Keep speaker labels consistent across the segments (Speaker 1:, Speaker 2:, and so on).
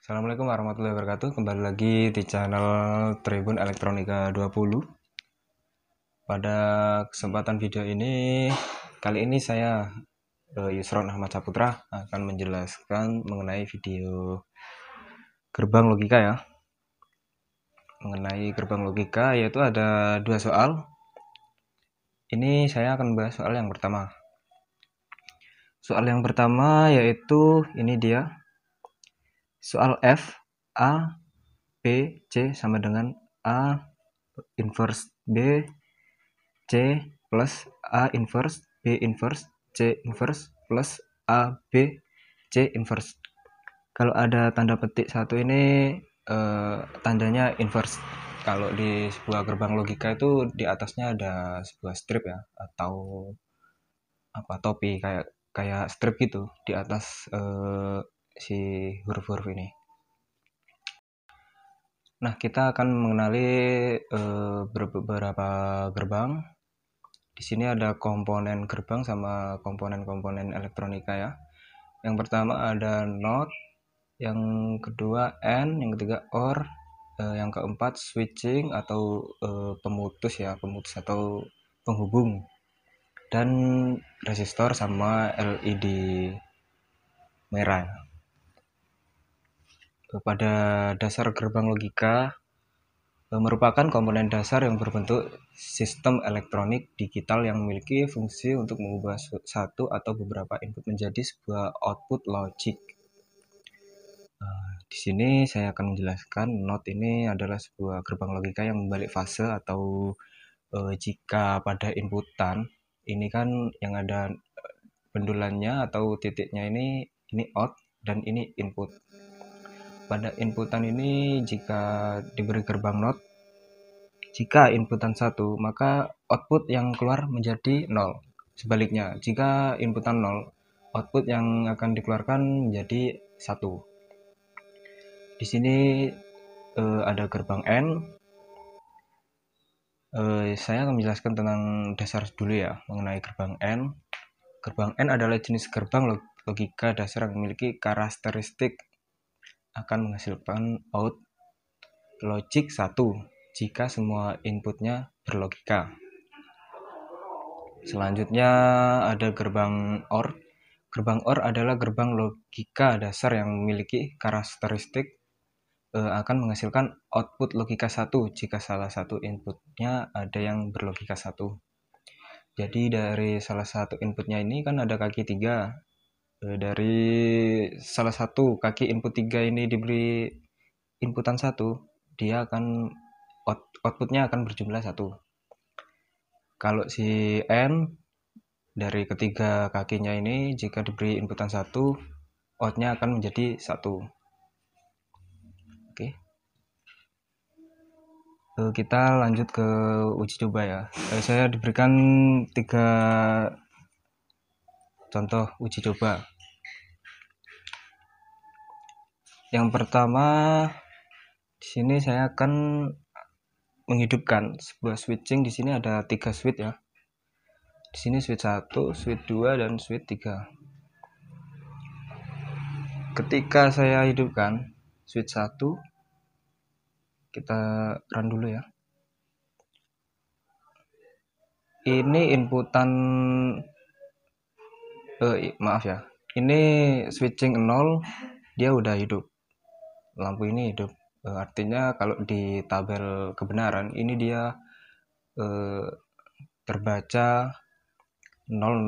Speaker 1: Assalamualaikum warahmatullahi wabarakatuh. Kembali lagi di channel Tribun Elektronika 20. Pada kesempatan video ini, kali ini saya Yusron Ahmad Saputra akan menjelaskan mengenai video gerbang logika ya. Mengenai gerbang logika yaitu ada dua soal. Ini saya akan membahas soal yang pertama. Soal yang pertama yaitu ini dia. Soal F, A, B, C sama dengan A inverse B, C plus A inverse, B inverse, C inverse plus A, B, C inverse. Kalau ada tanda petik satu ini tandanya inverse. Kalau di sebuah gerbang logika itu di atasnya ada sebuah strip ya, atau apa topi kayak strip gitu di atas si huruf-huruf ini. Nah, kita akan mengenali beberapa gerbang. Di sini ada komponen gerbang sama komponen-komponen elektronika ya. Yang pertama ada NOT, yang kedua AND, yang ketiga OR, yang keempat switching atau pemutus ya, pemutus atau penghubung, dan resistor sama LED merah. Pada dasar gerbang logika merupakan komponen dasar yang berbentuk sistem elektronik digital yang memiliki fungsi untuk mengubah satu atau beberapa input menjadi sebuah output logic. Di sini saya akan menjelaskan NOT ini adalah sebuah gerbang logika yang membalik fase atau jika pada inputan ini kan yang ada pendulannya atau titiknya ini out dan ini input. Pada inputan ini jika diberi gerbang NOT, jika inputan 1 maka output yang keluar menjadi 0. Sebaliknya, jika inputan 0, output yang akan dikeluarkan menjadi 1. Di sini ada gerbang N. Saya akan menjelaskan tentang dasar dulu ya mengenai gerbang N. Gerbang N adalah jenis gerbang logika dasar yang memiliki karakteristik akan menghasilkan out logic 1 jika semua inputnya berlogika. Selanjutnya ada gerbang OR. Gerbang OR adalah gerbang logika dasar yang memiliki karakteristik akan menghasilkan output logika 1 jika salah satu inputnya ada yang berlogika 1. Jadi dari salah satu inputnya ini kan ada kaki 3. Dari salah satu kaki input 3 ini diberi inputan 1, dia akan outputnya akan berjumlah 1. Kalau si N dari ketiga kakinya ini jika diberi inputan 1, outnya akan menjadi 1. Oke. Kita lanjut ke uji coba ya. Saya diberikan 3 contoh uji coba. Yang pertama, di sini saya akan menghidupkan sebuah switching. Di sini ada 3 switch ya. Di sini switch 1, switch 2, dan switch 3. Ketika saya hidupkan switch 1, kita run dulu ya. Ini inputan maaf ya. Ini switching 0, dia udah hidup. Lampu ini hidup. Artinya kalau di tabel kebenaran ini dia terbaca 0001.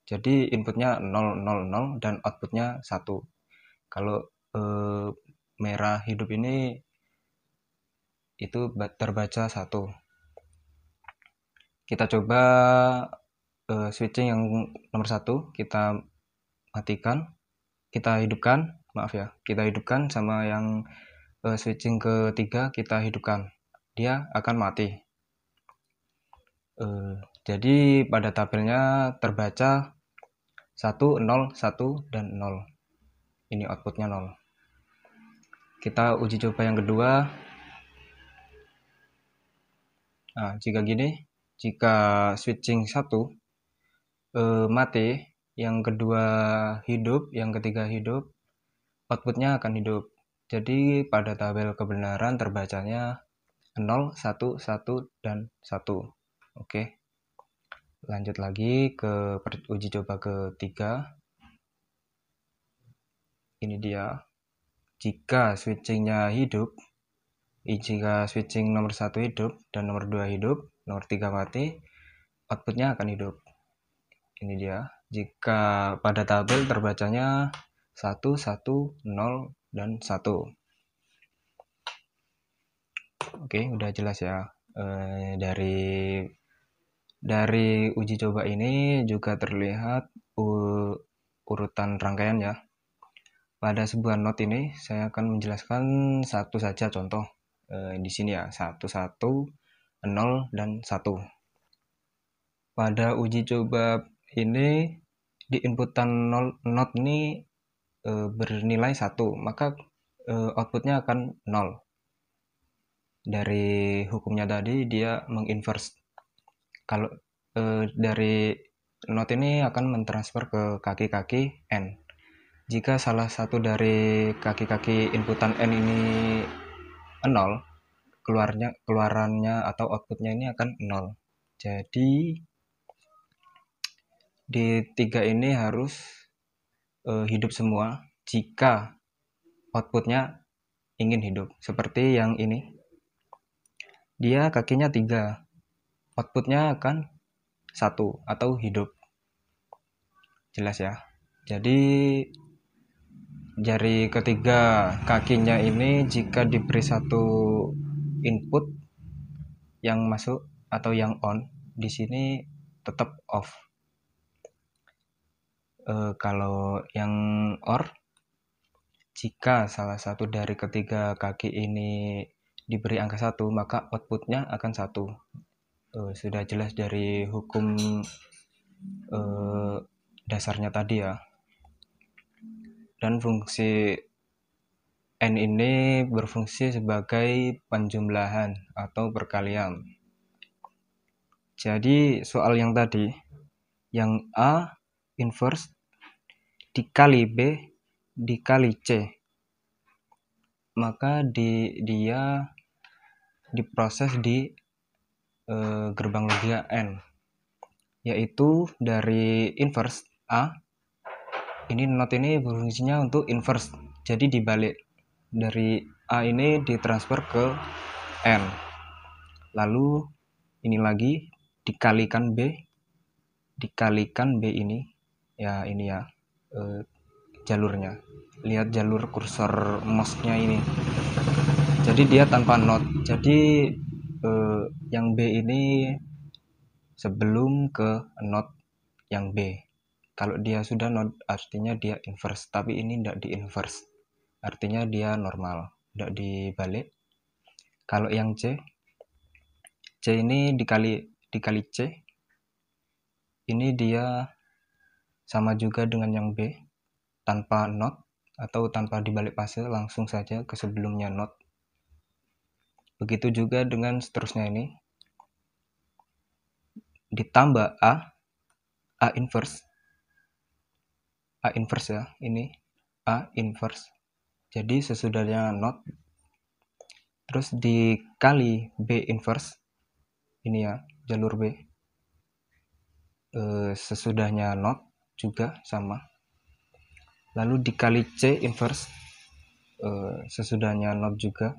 Speaker 1: Jadi inputnya 000 dan outputnya 1. Kalau merah hidup ini itu terbaca 1. Kita coba switching yang nomor 1 kita matikan, kita hidupkan, maaf ya, kita hidupkan, sama yang switching ketiga kita hidupkan, dia akan mati. Jadi pada tabelnya terbaca 1, 0, 1, dan 0. Ini outputnya 0. Kita uji coba yang kedua. Nah, jika gini, jika switching 1 mati, yang kedua hidup, yang ketiga hidup, outputnya akan hidup. Jadi pada tabel kebenaran terbacanya 0, 1, 1, dan 1. Oke. Lanjut lagi ke uji coba ketiga. Ini dia. Jika switchingnya hidup, jika switching nomor 1 hidup dan nomor 2 hidup, nomor 3 mati, outputnya akan hidup. Ini dia. Jika pada tabel terbacanya 1, 1, 0, dan 1. Oke, udah jelas ya. Dari uji coba ini juga terlihat urutan rangkaian ya. Pada sebuah not ini saya akan menjelaskan satu saja contoh. Di sini ya, 1, 1, 0, dan 1. Pada uji coba ini di inputan not ini bernilai 1, maka outputnya akan 0. Dari hukumnya tadi dia menginverse. Kalau dari not ini akan mentransfer ke kaki-kaki n. Jika salah satu dari kaki-kaki inputan n ini 0, keluarannya atau outputnya ini akan 0. Jadi di 3 ini harus hidup semua jika outputnya ingin hidup. Seperti yang ini. Dia kakinya 3. Outputnya akan 1 atau hidup. Jelas ya. Jadi jari ketiga kakinya ini jika diberi satu input yang masuk atau yang on, di sini tetap off. Kalau yang OR, jika salah satu dari ketiga kaki ini diberi angka 1, maka outputnya akan 1. Sudah jelas dari hukum dasarnya tadi ya. Dan fungsi n ini berfungsi sebagai penjumlahan atau perkalian. Jadi soal yang tadi, yang A inverse dikali B dikali C, maka dia diproses di gerbang logika N, yaitu dari inverse A. Ini not ini berfungsinya untuk inverse, jadi dibalik. Dari A ini ditransfer ke N. Lalu ini lagi dikalikan B ini. Ya ini ya jalurnya. Lihat jalur kursor mouse-nya ini. Jadi dia tanpa not. Jadi yang B ini sebelum ke not yang B. Kalau dia sudah not artinya dia inverse, tapi ini tidak di inverse. Artinya dia normal, tidak dibalik. Kalau yang C ini dikali C. Ini dia sama juga dengan yang B, tanpa not atau tanpa dibalik fase, langsung saja ke sebelumnya not. Begitu juga dengan seterusnya ini. Ditambah A inverse ya, ini A inverse. Jadi sesudahnya not, terus dikali B inverse, ini ya jalur B. Sesudahnya not juga sama. Lalu dikali C inverse, sesudahnya not juga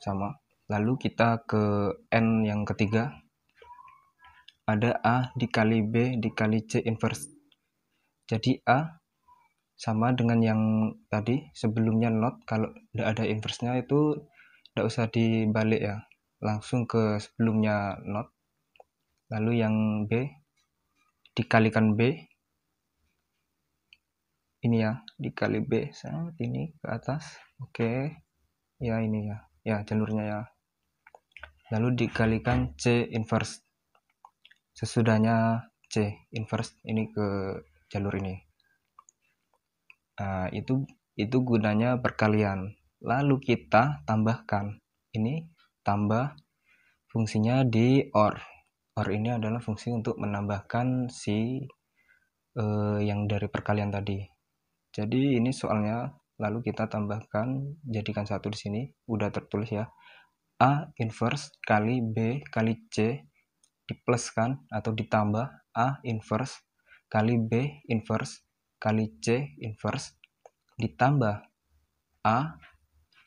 Speaker 1: sama. Lalu kita ke N yang ketiga, ada A dikali B dikali C inverse. Jadi A sama dengan yang tadi sebelumnya not. Kalau tidak ada inverse-nya itu tidak usah dibalik ya, langsung ke sebelumnya not. Lalu yang B dikalikan B, ini ya, dikali B saat ini ke atas. Oke ya, ini ya jalurnya ya. Lalu dikalikan C inverse, sesudahnya C inverse ini ke jalur ini. Nah, itu gunanya perkalian. Lalu kita tambahkan, ini tambah fungsinya di OR. OR ini adalah fungsi untuk menambahkan si yang dari perkalian tadi. Jadi ini soalnya lalu kita tambahkan, jadikan 1 di sini, udah tertulis ya. A inverse kali B kali C dipluskan atau ditambah A inverse kali B inverse kali C inverse ditambah A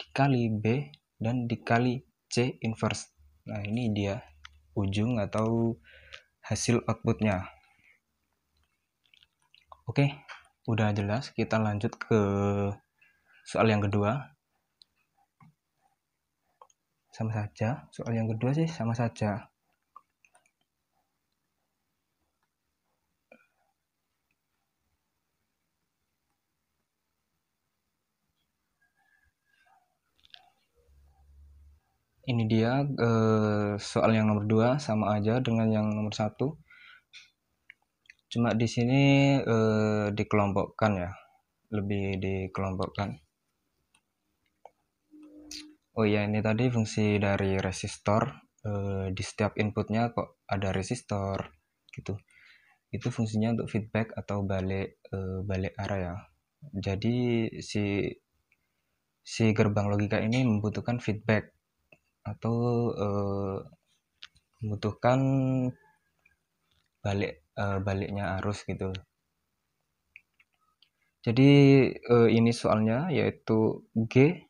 Speaker 1: dikali B dan dikali C inverse. Nah, ini dia ujung atau hasil outputnya. Oke, udah jelas. Kita lanjut ke soal yang kedua. Sama saja, soal yang kedua sih sama saja. Ini dia soal yang nomor 2 sama aja dengan yang nomor 1. Cuma di sini dikelompokkan ya, lebih dikelompokkan. Oh iya, ini tadi fungsi dari resistor, di setiap inputnya kok ada resistor gitu. Itu fungsinya untuk feedback atau balik arah ya. Jadi si gerbang logika ini membutuhkan feedback atau membutuhkan baliknya arus gitu. Jadi ini soalnya yaitu G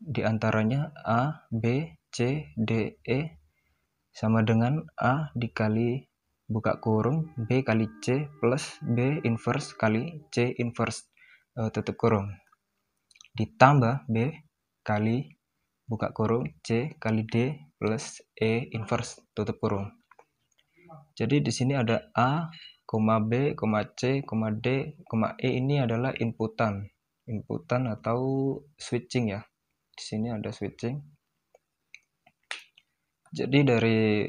Speaker 1: diantaranya A, B, C, D, E sama dengan A dikali buka kurung B kali C plus B inverse kali C inverse tutup kurung ditambah B kali buka kurung C kali D plus E inverse tutup kurung. Jadi di sini ada A, B, C, D, E ini adalah inputan atau switching ya. Di sini ada switching. Jadi dari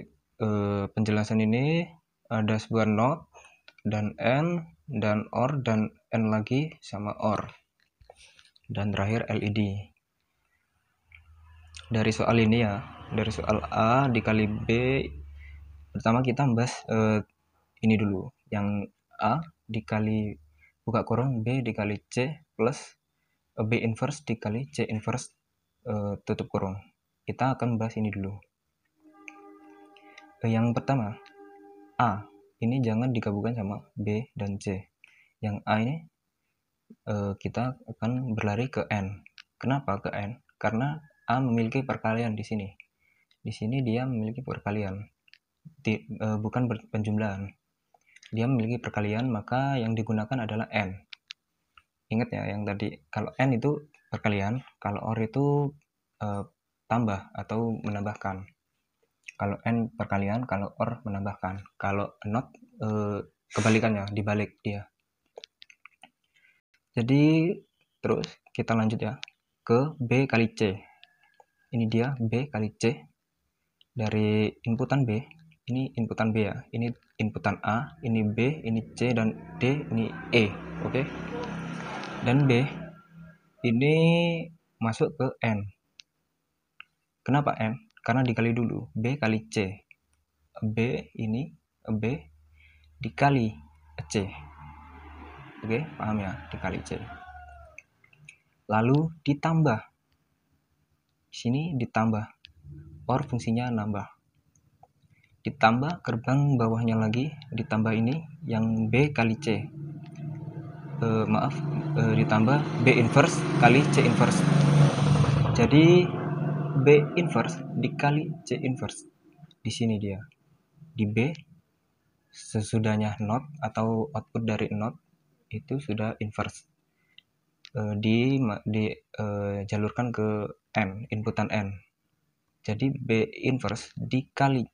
Speaker 1: penjelasan ini ada sebuah not dan N dan OR dan N lagi sama OR dan terakhir LED. Dari soal ini ya, dari soal A dikali B, pertama kita membahas ini dulu, yang A dikali buka kurung B dikali C plus B inverse dikali C inverse tutup kurung. Kita akan bahas ini dulu. Yang pertama, A ini jangan digabungkan sama B dan C. Yang A ini kita akan berlari ke N. Kenapa ke N? Karena A memiliki perkalian di sini. Di sini dia memiliki perkalian, bukan penjumlahan. Dia memiliki perkalian, maka yang digunakan adalah N. Ingat ya yang tadi, kalau N itu perkalian, kalau OR itu tambah atau menambahkan. Kalau N perkalian, kalau OR menambahkan. Kalau not kebalikannya, dibalik dia. Jadi terus kita lanjut ya ke B kali C. Ini dia B kali C. Dari inputan B, ini inputan B ya. Ini inputan A, ini B, ini C dan D, ini E. Oke. Dan B ini masuk ke N. Kenapa N? Karena dikali dulu. B kali C. B ini B dikali C. Oke, paham ya? Dikali C. Lalu ditambah. Di sini ditambah. OR fungsinya nambah. Ditambah gerbang bawahnya lagi, ditambah ini yang B kali C. Ditambah B inverse kali C inverse. Jadi B inverse dikali C inverse. Di sini dia. Di B sesudahnya not atau output dari not itu sudah inverse. Jalurkan ke N, inputan N. Jadi B inverse dikali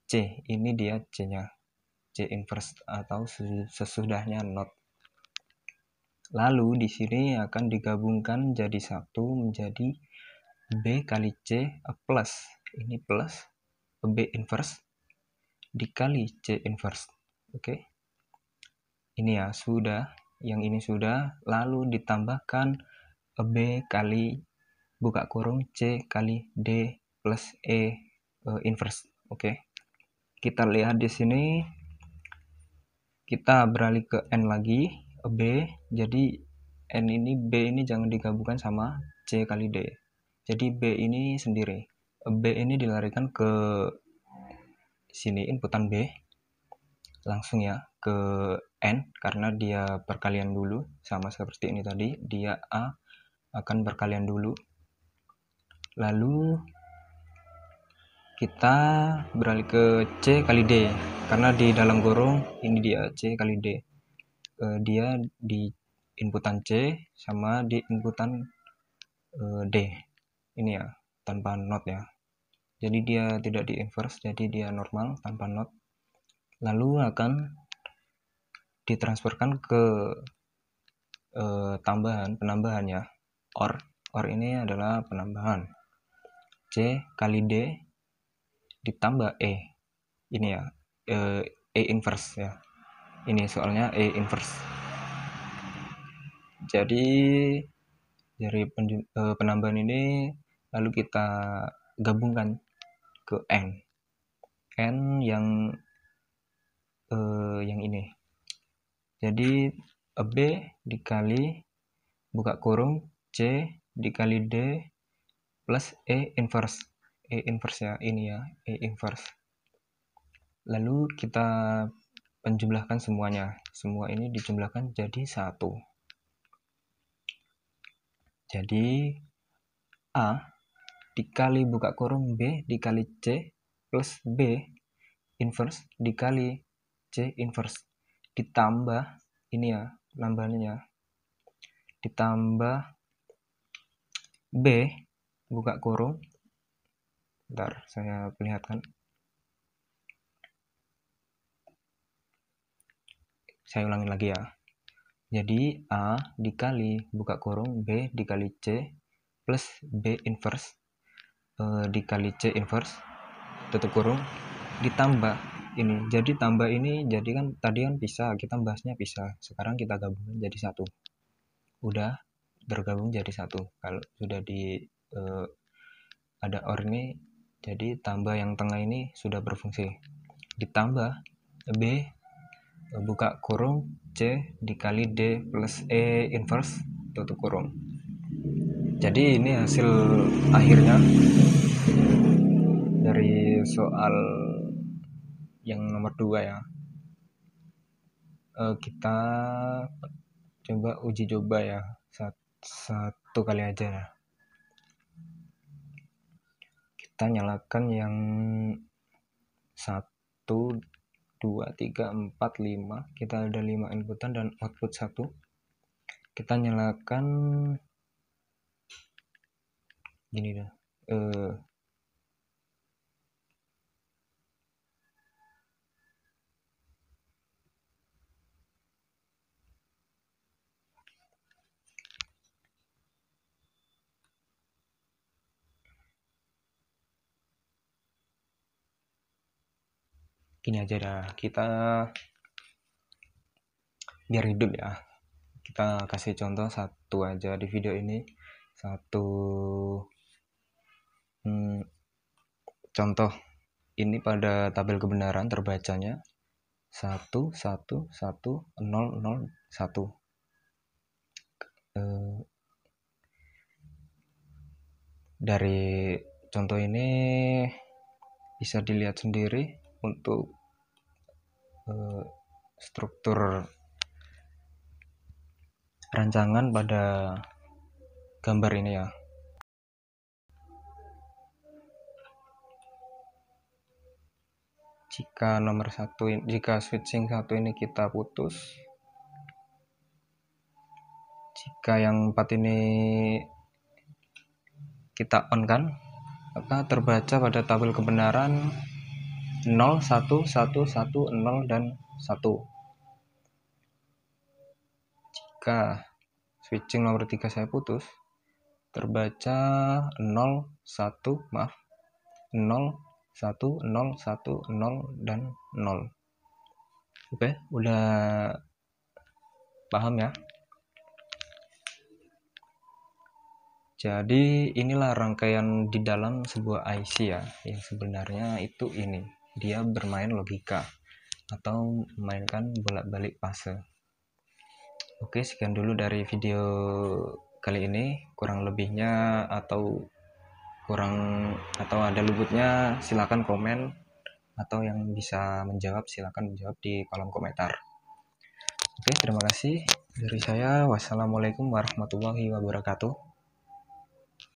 Speaker 1: C, ini dia C-nya. C inverse atau sesudahnya not. Lalu di sini akan digabungkan jadi satu menjadi B kali C plus. Ini plus B inverse dikali C inverse. Oke. Ini ya sudah, yang ini sudah, lalu ditambahkan B kali buka kurung C kali D plus E inverse. Oke. Kita lihat di sini, kita beralih ke N lagi, B, jadi N ini, B ini jangan digabungkan sama C kali D. Jadi B ini sendiri. B ini dilarikan ke sini, inputan B. Langsung ya ke N, karena dia perkalian dulu. Sama seperti ini tadi, dia A akan perkalian dulu. Lalu kita beralih ke C kali D, karena di dalam kurung ini dia C kali D. Dia di inputan C sama di inputan D. Ini ya, tanpa not ya. Jadi dia tidak di inverse, jadi dia normal tanpa not. Lalu akan ditransferkan ke penambahan ya. OR ini adalah penambahan. C kali D ditambah E. Ini ya, E inverse ya. Ini soalnya E inverse. Jadi dari penambahan ini lalu kita gabungkan ke N. N yang ini. Jadi B dikali buka kurung C dikali D plus E inverse. E inverse ya, ini ya, E inverse. Lalu kita penjumlahkan semuanya. Semua ini dijumlahkan jadi 1. Jadi A dikali buka kurung B dikali C plus B inverse dikali C inverse ditambah ini ya, nambahannya ditambah B buka kurung. Bentar, saya perlihatkan. Saya ulangin lagi ya. Jadi A dikali buka kurung B dikali C plus B inverse dikali C inverse tutup kurung ditambah ini. Jadi tambah ini, jadi kan tadi kan pisah, kita bahasnya pisah. Sekarang kita gabungkan jadi 1. Udah tergabung jadi 1. Kalau sudah di ada OR ini, jadi tambah yang tengah ini sudah berfungsi. Ditambah B buka kurung C dikali D plus E inverse tutup kurung. Jadi ini hasil akhirnya dari soal yang nomor 2 ya. Kita coba uji coba ya, satu kali aja ya. Kita nyalakan yang 1, 2, 3, 4, 5. Kita ada 5 inputan dan output 1. Kita nyalakan gini dah. Gini aja dah. Kita biar hidup ya. Kita kasih contoh satu aja di video ini. Satu contoh ini pada tabel kebenaran terbacanya 1 1 1 0 0 1. Dari contoh ini bisa dilihat sendiri untuk struktur rancangan pada gambar ini ya. Jika nomor 1, jika switching 1 ini kita putus, jika yang 4 ini kita on kan, maka terbaca pada tabel kebenaran 0 1 1 1 0 dan 1. Jika switching nomor 3 saya putus, terbaca 0 1 maaf 0 1 0 1 0 dan 0. Oke, udah paham ya? Jadi inilah rangkaian di dalam sebuah IC ya, yang sebenarnya itu ini. Dia bermain logika atau memainkan bolak-balik fase. Oke, sekian dulu dari video kali ini. Kurang lebihnya atau ada luputnya silakan komen, atau yang bisa menjawab silakan menjawab di kolom komentar. Oke, terima kasih dari saya. Wassalamualaikum warahmatullahi wabarakatuh.